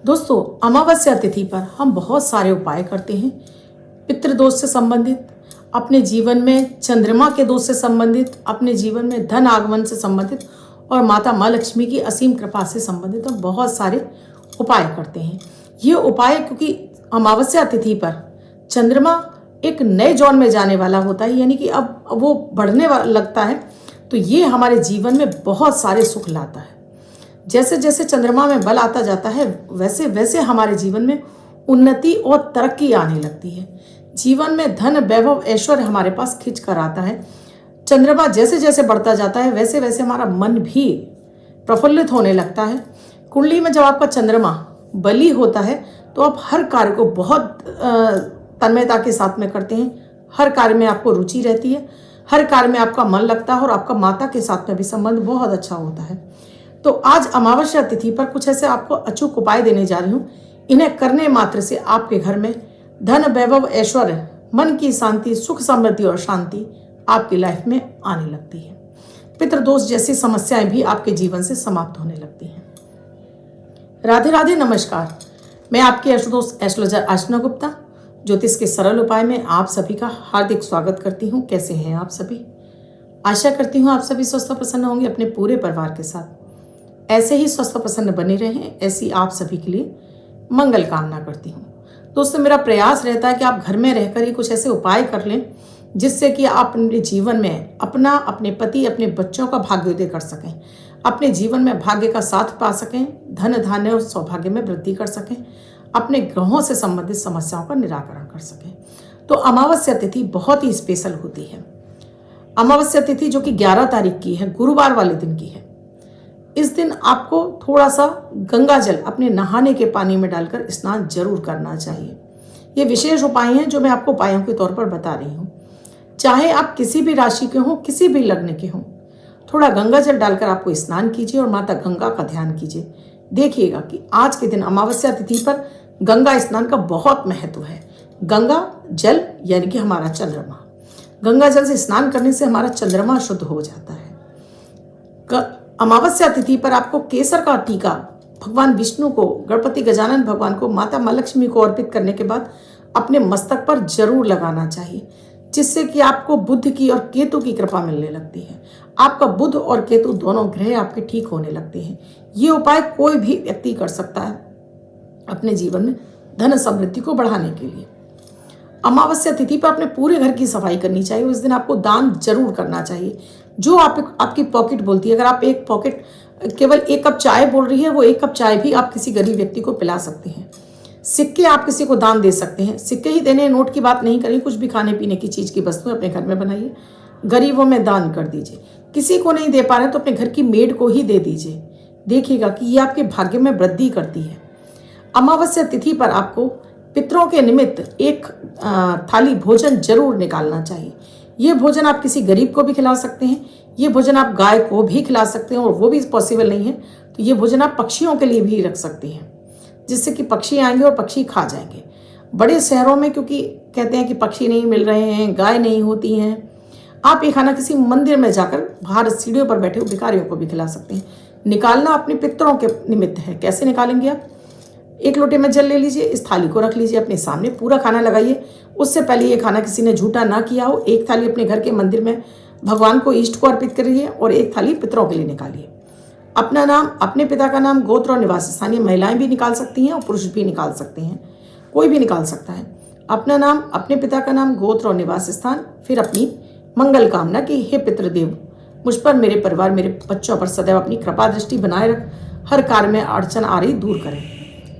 दोस्तों, अमावस्या तिथि पर हम बहुत सारे उपाय करते हैं। पितृदोष से संबंधित, अपने जीवन में चंद्रमा के दोष से संबंधित, अपने जीवन में धन आगमन से संबंधित और माता माँ लक्ष्मी की असीम कृपा से संबंधित हम बहुत सारे उपाय करते हैं। ये उपाय क्योंकि अमावस्या तिथि पर चंद्रमा एक नए जौन में जाने वाला होता है, यानी कि अब वो बढ़ने लगता है, तो ये हमारे जीवन में बहुत सारे सुख लाता है। जैसे जैसे चंद्रमा में बल आता जाता है वैसे वैसे हमारे जीवन में उन्नति और तरक्की आने लगती है। जीवन में धन वैभव ऐश्वर्य हमारे पास खिंच कर आता है। चंद्रमा जैसे जैसे बढ़ता जाता है वैसे वैसे हमारा मन भी प्रफुल्लित होने लगता है। कुंडली में जब आपका चंद्रमा बली होता है तो आप हर कार्य को बहुत तन्मयता के साथ में करते हैं। हर कार्य में आपको रुचि रहती है, हर कार्य में आपका मन लगता है और आपका माता के साथ में भी संबंध बहुत अच्छा होता है। तो आज अमावस्या तिथि पर कुछ ऐसे आपको अचूक उपाय देने जा रही हूँ। इन्हें करने मात्र से आपके घर में धन वैभव ऐश्वर्य, मन की शांति, सुख समृद्धि और शांति आपकी लाइफ में आने लगती है। पितृदोष जैसी समस्याएं भी आपके जीवन से समाप्त होने लगती हैं। राधे राधे, नमस्कार। मैं आपकी एस्ट्रोदोस्त एस्ट्रोलॉजर अर्चना गुप्ता ज्योतिष के सरल उपाय में आप सभी का हार्दिक स्वागत करती हूँ। कैसे हैं आप सभी? आशा करती हूँ आप सभी स्वस्थ प्रसन्न होंगे अपने पूरे परिवार के साथ। ऐसे ही स्वस्थ प्रसन्न बने रहें, ऐसी आप सभी के लिए मंगल कामना करती हूँ। दोस्तों, मेरा प्रयास रहता है कि आप घर में रहकर ही कुछ ऐसे उपाय कर लें जिससे कि आप अपने जीवन में अपना, अपने पति, अपने बच्चों का भाग्योदय कर सकें, अपने जीवन में भाग्य का साथ पा सकें, धन धान्य और सौभाग्य में वृद्धि कर सकें, अपने ग्रहों से संबंधित समस्याओं का निराकरण कर सकें। तो अमावस्या तिथि बहुत ही स्पेशल होती है। अमावस्या तिथि जो कि 11 तारीख की है, गुरुवार वाले दिन की है। इस दिन आपको थोड़ा सा गंगा जल अपने नहाने के पानी में डालकर स्नान जरूर करना चाहिए। ये विशेष उपाय हैं जो मैं आपको उपायों के तौर पर बता रही हूँ। चाहे आप किसी भी राशि के हों, किसी भी लग्न के हों, थोड़ा गंगा जल डालकर आपको स्नान कीजिए और माता गंगा का ध्यान कीजिए। देखिएगा कि आज के दिन अमावस्या तिथि पर गंगा स्नान का बहुत महत्व है। गंगा जल यानी कि हमारा चंद्रमा, गंगा जल से स्नान करने से हमारा चंद्रमा शुद्ध हो जाता है। अमावस्या तिथि पर आपको केसर का टीका भगवान विष्णु को, गणपति गजानन भगवान को, माता माँ लक्ष्मी को अर्पित करने के बाद अपने मस्तक पर जरूर लगाना चाहिए, जिससे कि आपको बुध की और केतु की कृपा मिलने लगती है। आपका बुध और केतु दोनों ग्रह आपके ठीक होने लगते हैं। ये उपाय कोई भी व्यक्ति कर सकता है अपने जीवन में धन समृद्धि को बढ़ाने के लिए। अमावस्या तिथि पर अपने पूरे घर की सफाई करनी चाहिए। उस दिन आपको दान जरूर करना चाहिए जो आपकी पॉकेट बोलती है। अगर आप एक पॉकेट केवल 1 कप चाय बोल रही है, वो 1 कप चाय भी आप किसी गरीब व्यक्ति को पिला सकते हैं। सिक्के आप किसी को दान दे सकते हैं। सिक्के ही देने, नोट की बात नहीं करें। कुछ भी खाने पीने की चीज़ की वस्तु अपने घर में बनाइए, गरीबों में दान कर दीजिए। किसी को नहीं दे पा रहे तो अपने घर की मेड को ही दे दीजिए। देखिएगा कि ये आपके भाग्य में वृद्धि करती है। अमावस्या तिथि पर आपको पितरों के निमित्त एक थाली भोजन जरूर निकालना चाहिए। ये भोजन आप किसी गरीब को भी खिला सकते हैं, ये भोजन आप गाय को भी खिला सकते हैं, और वो भी पॉसिबल नहीं है तो ये भोजन आप पक्षियों के लिए भी रख सकते हैं, जिससे कि पक्षी आएंगे और पक्षी खा जाएंगे। बड़े शहरों में क्योंकि कहते हैं कि पक्षी नहीं मिल रहे हैं, गाय नहीं होती हैं, आप ये खाना किसी मंदिर में जाकर बाहर सीढ़ियों पर बैठे हुए भिखारियों को भी खिला सकते हैं। निकालना अपने पितरों के निमित्त है। कैसे निकालेंगे आप? 1 लोटे में जल ले लीजिए, इस थाली को रख लीजिए अपने सामने, पूरा खाना लगाइए। उससे पहले ये खाना किसी ने झूठा ना किया हो। 1 थाली अपने घर के मंदिर में भगवान को, इष्ट को अर्पित करिए और 1 थाली पितरों के लिए निकालिए। अपना नाम, अपने पिता का नाम, गोत्र और निवास स्थान, ये महिलाएं भी निकाल सकती हैं और पुरुष भी निकाल सकते हैं, कोई भी निकाल सकता है। अपना नाम, अपने पिता का नाम, गोत्र और निवास स्थान, फिर अपनी मंगल कामना कि हे पितृदेव, मुझ पर, मेरे परिवार, मेरे बच्चों पर सदैव अपनी कृपा दृष्टि बनाए रख, हर कार्य में अड़चन आ रही दूर करें।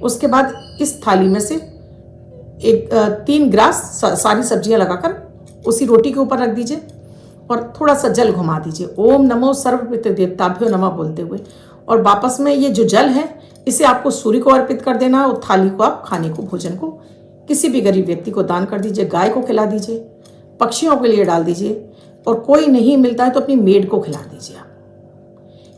उसके बाद इस थाली में से 3 ग्रास सारी सब्जियां लगाकर उसी रोटी के ऊपर रख दीजिए और थोड़ा सा जल घुमा दीजिए, ओम नमो सर्व पितृदेवताभ्यो नमः बोलते हुए। और वापस में ये जो जल है इसे आपको सूर्य को अर्पित कर देना है और थाली को आप खाने को, भोजन को किसी भी गरीब व्यक्ति को दान कर दीजिए, गाय को खिला दीजिए, पक्षियों के लिए डाल दीजिए, और कोई नहीं मिलता है तो अपनी मेड को खिला दीजिए। आप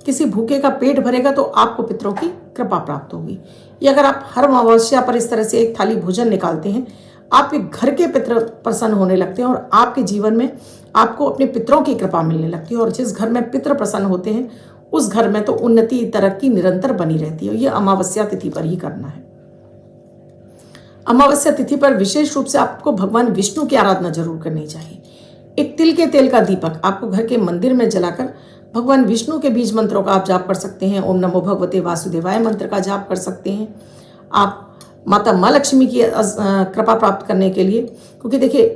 किसी भूखे का पेट भरेगा तो आपको पितरों की कृपा प्राप्त होगी। ये अगर आप हर अमावस्या पर इस तरह से 1 थाली भोजन निकालते हैं, आपके घर के पितर प्रसन्न होने लगते हैं और आपके जीवन में आपको अपने पितरों की कृपा मिलने लगती है। और जिस घर में पितर प्रसन्न होते हैं उस घर में तो उन्नति, तरक्की निरंतर बनी रहती है। ये अमावस्या तिथि पर ही करना है। अमावस्या तिथि पर विशेष रूप से आपको भगवान विष्णु की आराधना जरूर करनी चाहिए। एक तिल के तेल का दीपक आपको घर के मंदिर में जलाकर भगवान विष्णु के बीज मंत्रों का आप जाप कर सकते हैं। ओम नमो भगवते वासुदेवाय मंत्र का जाप कर सकते हैं आप माता माँ लक्ष्मी की कृपा प्राप्त करने के लिए। क्योंकि देखिए,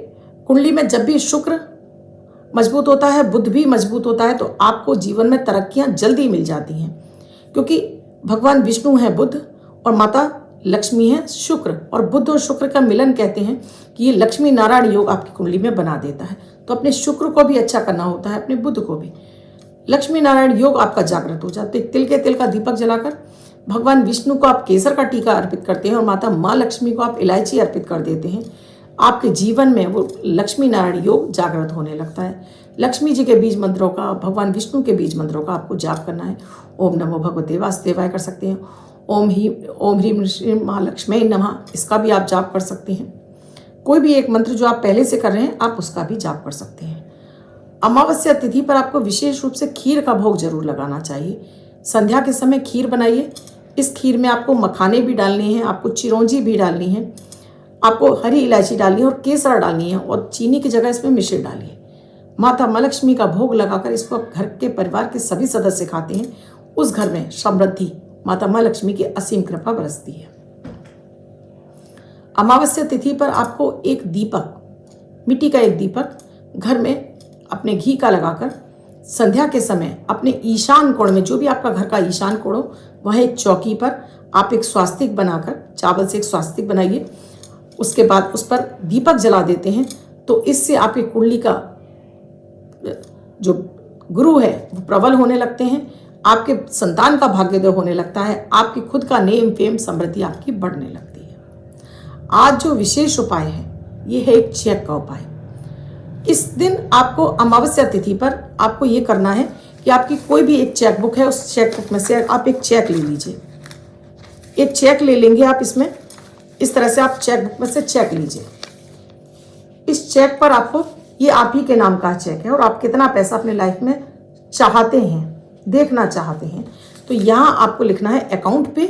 कुंडली में जब भी शुक्र मजबूत होता है, बुध भी मजबूत होता है, तो आपको जीवन में तरक्कियां जल्दी मिल जाती हैं। क्योंकि भगवान विष्णु है बुध और माता लक्ष्मी है शुक्र, और बुध और शुक्र का मिलन कहते हैं कि ये लक्ष्मी नारायण योग आपकी कुंडली में बना देता है। तो अपने शुक्र को भी अच्छा करना होता है, अपने बुध को भी। लक्ष्मी नारायण योग आपका जागृत हो जाता है। तिल के तेल का दीपक जलाकर भगवान विष्णु को आप केसर का टीका अर्पित करते हैं और माता माँ लक्ष्मी को आप इलायची अर्पित कर देते हैं। आपके जीवन में वो लक्ष्मी नारायण योग जागृत होने लगता है। लक्ष्मी जी के बीज मंत्रों का, भगवान विष्णु के बीज मंत्रों का आपको जाप करना है। ओम नमो भगवते वासुदेवाय कर सकते हैं। ओम ह्रीम श्रीम महालक्ष्मी नमः, इसका भी आप जाप कर सकते हैं। कोई भी एक मंत्र जो आप पहले से कर रहे हैं, आप उसका भी जाप कर सकते हैं। अमावस्या तिथि पर आपको विशेष रूप से खीर का भोग जरूर लगाना चाहिए। संध्या के समय खीर बनाइए। इस खीर में आपको मखाने भी डालने हैं, आपको चिरौंजी भी डालनी है, आपको हरी इलायची डालनी है और केसर डालनी है, और चीनी की जगह इसमें मिश्री डालिए। माता माँ लक्ष्मी का भोग लगाकर इसको आप घर के परिवार के सभी सदस्य खाते हैं, उस घर में समृद्धि, माता माँ लक्ष्मी की असीम कृपा बरसती है। अमावस्या तिथि पर आपको एक दीपक, मिट्टी का एक दीपक घर में अपने घी का लगाकर संध्या के समय अपने ईशान कोण में, जो भी आपका घर का ईशान कोण हो, वह एक चौकी पर आप एक स्वास्तिक बनाकर, चावल से एक स्वास्तिक बनाइए, उसके बाद उस पर दीपक जला देते हैं। तो इससे आपकी कुंडली का जो गुरु है वो प्रबल होने लगते हैं, आपके संतान का भाग्योदय होने लगता है, आपकी खुद का नेम फेम समृद्धि आपकी बढ़ने लगती है। आज जो विशेष उपाय है ये है एक चेक का उपाय। इस दिन आपको अमावस्या तिथि पर आपको ये करना है कि आपकी कोई भी एक चेक बुक है, उस चेक बुक में से आप एक चेक ले लीजिए। एक चेक ले लेंगे आप, इसमें इस तरह से आप चेक बुक में से चेक लीजिए। इस चेक पर आपको, ये आप ही के नाम का चेक है और आप कितना पैसा अपने लाइफ में चाहते हैं, देखना चाहते हैं, तो यहाँ आपको लिखना है अकाउंट पे।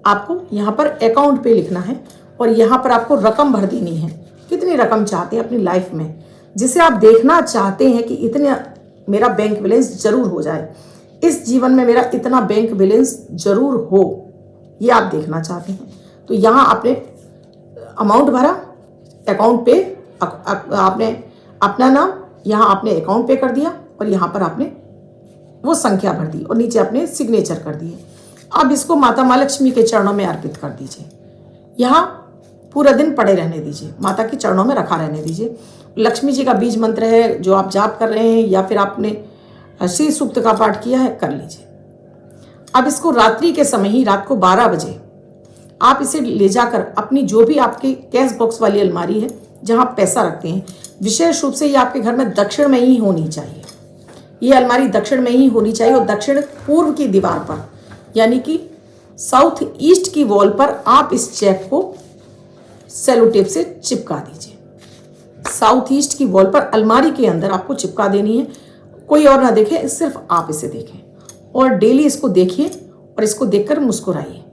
आपको यहाँ पर अकाउंट पे लिखना है और यहाँ पर आपको रकम भर देनी है। कितनी रकम चाहते हैं अपनी लाइफ में, जिसे आप देखना चाहते हैं कि इतने मेरा बैंक बैलेंस जरूर हो जाए, इस जीवन में मेरा इतना बैंक बैलेंस जरूर हो, ये आप देखना चाहते हैं। तो यहाँ आपने अमाउंट भरा, अकाउंट पे आपने अपना नाम यहाँ आपने अकाउंट पे कर दिया और यहाँ पर आपने वो संख्या भर दी और नीचे आपने सिग्नेचर कर दिए। अब इसको माता माँ लक्ष्मी के चरणों में अर्पित कर दीजिए। यहाँ पूरा दिन पड़े रहने दीजिए, माता के चरणों में रखा रहने दीजिए। लक्ष्मी जी का बीज मंत्र है जो आप जाप कर रहे हैं या फिर आपने श्री सूक्त का पाठ किया है, कर लीजिए। अब इसको रात्रि के समय ही, रात को 12 बजे आप इसे ले जाकर अपनी जो भी आपकी कैश बॉक्स वाली अलमारी है जहाँ आप पैसा रखते हैं, विशेष रूप से ये आपके घर में दक्षिण में ही होनी चाहिए। ये अलमारी दक्षिण में ही होनी चाहिए और दक्षिण पूर्व की दीवार पर, यानी कि साउथ ईस्ट की वॉल पर आप इस चेक को सेलो टेप से चिपका दीजिए। साउथ ईस्ट की वॉल पर अलमारी के अंदर आपको चिपका देनी है, कोई और ना देखे, सिर्फ आप इसे देखें और डेली इसको देखिए और इसको देखकर मुस्कुराइए।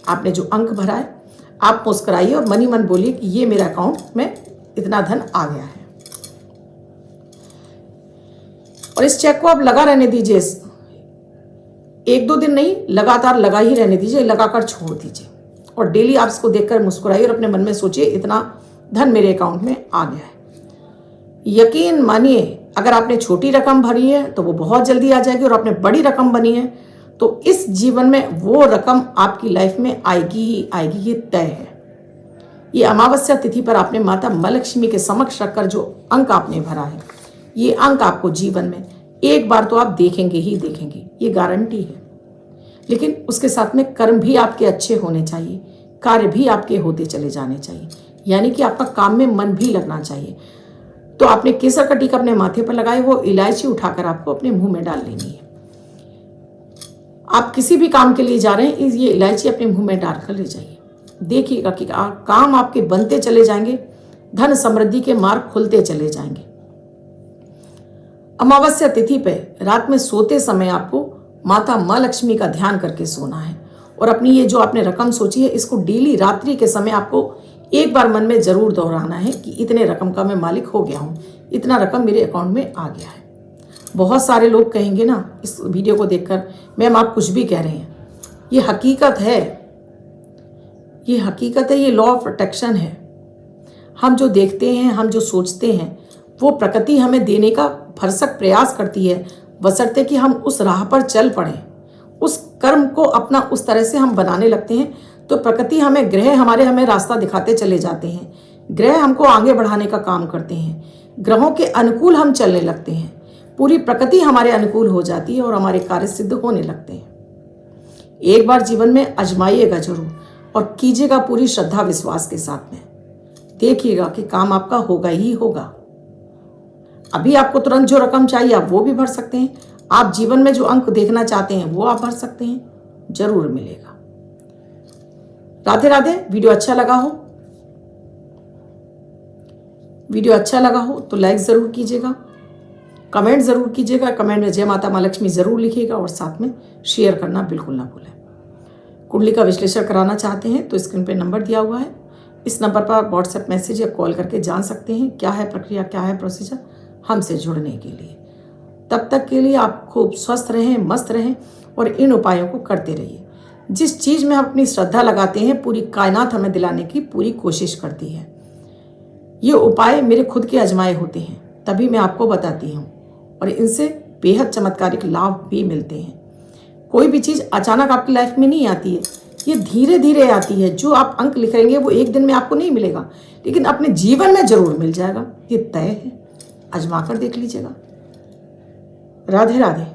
आपने जो अंक भरा है आप मुस्कुराइए और मन ही मन बोलिए कि ये मेरा अकाउंट में इतना धन आ गया है। और इस चेक को आप लगा रहने दीजिए, 1-2 दिन नहीं, लगातार लगा ही रहने दीजिए, लगाकर छोड़ दीजिए और डेली आप इसको देखकर मुस्कुराइए और अपने मन में सोचिए इतना धन मेरे अकाउंट में आ गया है। यकीन मानिए, अगर आपने छोटी रकम भरी है तो वो बहुत जल्दी आ जाएगी और आपने बड़ी रकम बनी है तो इस जीवन में वो रकम आपकी लाइफ में आएगी ही आएगी, ये तय है। ये अमावस्या तिथि पर आपने माता माँ लक्ष्मी के समक्ष रखकर जो अंक आपने भरा है, ये अंक आपको जीवन में एक बार तो आप देखेंगे ही देखेंगे, ये गारंटी है। लेकिन उसके साथ में कर्म भी आपके अच्छे होने चाहिए, कार्य भी आपके होते चले जाने चाहिए, यानी कि आपका काम में मन भी लगना चाहिए। तो आपने केसर का टीका अपने माथे पर लगाए, वो इलायची उठाकर आपको अपने मुंह में डाल लेनी है। आप किसी भी काम के लिए जा रहे हैं, ये इलायची अपने मुंह में डालकर ले जाइए। देखिएगा कि काम आपके बनते चले जाएंगे, धन समृद्धि के मार्ग खुलते चले जाएंगे। अमावस्या तिथि पे रात में सोते समय आपको माता माँ लक्ष्मी का ध्यान करके सोना है और अपनी ये जो आपने रकम सोची है इसको डेली रात्रि के समय आपको एक बार मन में ज़रूर दोहराना है कि इतने रकम का मैं मालिक हो गया हूँ, इतना रकम मेरे अकाउंट में आ गया है। बहुत सारे लोग कहेंगे ना इस वीडियो को देखकर, मैम आप कुछ भी कह रहे हैं। ये हकीकत है, ये हकीकत है, ये लॉ ऑफ अट्रैक्शन है। हम जो देखते हैं, हम जो सोचते हैं, वो प्रकृति हमें देने का भरसक प्रयास करती है, बशर्ते कि हम उस राह पर चल पड़ें। उस कर्म को अपना उस तरह से हम बनाने लगते हैं तो प्रकृति हमें, ग्रह हमें रास्ता दिखाते चले जाते हैं। ग्रह हमको आगे बढ़ाने का काम करते हैं। ग्रहों के अनुकूल हम चलने लगते हैं, पूरी प्रकृति हमारे अनुकूल हो जाती है और हमारे कार्य सिद्ध होने लगते हैं। एक बार जीवन में आजमाइएगा जरूर और कीजिएगा पूरी श्रद्धा विश्वास के साथ में। देखिएगा कि काम आपका होगा ही होगा। अभी आपको तुरंत जो रकम चाहिए आप वो भी भर सकते हैं। आप जीवन में जो अंक देखना चाहते हैं वो आप भर सकते हैं, जरूर मिलेगा। राधे राधे। वीडियो अच्छा लगा हो तो लाइक जरूर कीजिएगा, कमेंट जरूर कीजिएगा। कमेंट में जय माता माँ लक्ष्मी जरूर लिखिएगा और साथ में शेयर करना बिल्कुल ना भूलें। कुंडली का विश्लेषण कराना चाहते हैं तो स्क्रीन पे नंबर दिया हुआ है, इस नंबर पर व्हाट्सएप मैसेज या कॉल करके जान सकते हैं क्या है प्रक्रिया, क्या है प्रोसीजर हमसे जुड़ने के लिए। तब तक के लिए आप खूब स्वस्थ रहें, मस्त रहें और इन उपायों को करते रहिए। जिस चीज़ में हम अपनी श्रद्धा लगाते हैं पूरी कायनात हमें दिलाने की पूरी कोशिश करती है। ये उपाय मेरे खुद के आजमाए होते हैं, तभी मैं आपको बताती हूँ और इनसे बेहद चमत्कारिक लाभ भी मिलते हैं। कोई भी चीज़ अचानक आपकी लाइफ में नहीं आती है, ये धीरे धीरे आती है। जो आप अंक लिखेंगे वो एक दिन में आपको नहीं मिलेगा, लेकिन अपने जीवन में जरूर मिल जाएगा, ये तय है। आजमा कर देख लीजिएगा। राधे राधे।